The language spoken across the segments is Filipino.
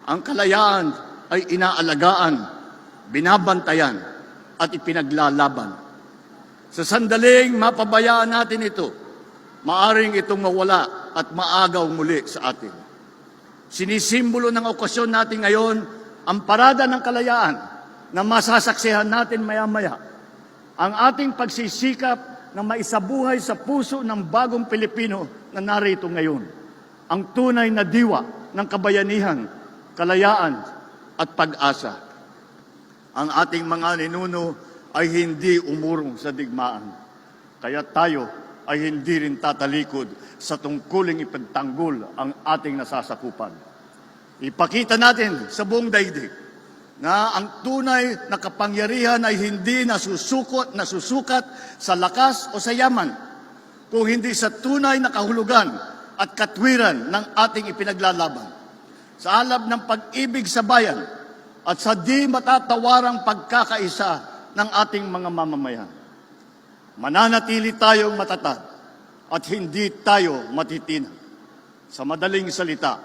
Ang kalayaan ay inaalagaan, binabantayan at ipinaglalaban. Sa sandaling mapabayaan natin ito, maaring itong mawala at maagaw muli sa atin. Sinisimbolo ng okasyon natin ngayon ang parada ng kalayaan na masasaksihan natin maya-maya. Ang ating pagsisikap na maisabuhay sa puso ng bagong Pilipino na narito ngayon. Ang tunay na diwa ng kabayanihan, kalayaan at pag-asa. Ang ating mga ninuno ay hindi umurong sa digmaan. Kaya tayo ay hindi rin tatalikod sa tungkuling ipagtanggol ang ating nasasakupan. Ipakita natin sa buong daigdig na ang tunay na kapangyarihan ay hindi nasusukat sa lakas o sa yaman, kung hindi sa tunay na kahulugan at katwiran ng ating ipinaglalaban. Sa alab ng pag-ibig sa bayan at sa di matatawarang pagkakaisa ng ating mga mamamayan. Mananatili tayong matatag at hindi tayo matitinag. Sa madaling salita,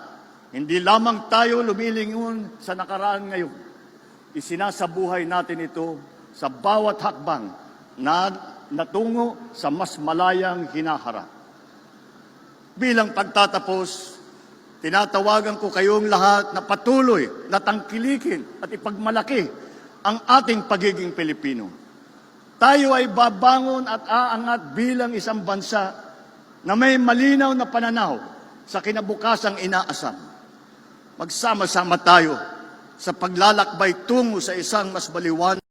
hindi lamang tayo lumilingon sa nakaraan ngayon. Isinasabuhay natin ito sa bawat hakbang na natungo sa mas malayang hinaharap. Bilang pagtatapos, tinatawagan ko kayong lahat na patuloy na tangkilikin at ipagmalaki ang ating pagiging Pilipino. Tayo ay babangon at aangat bilang isang bansa na may malinaw na pananaw sa kinabukasang inaasam. Magsama-sama tayo sa paglalakbay tungo sa isang mas maliwanag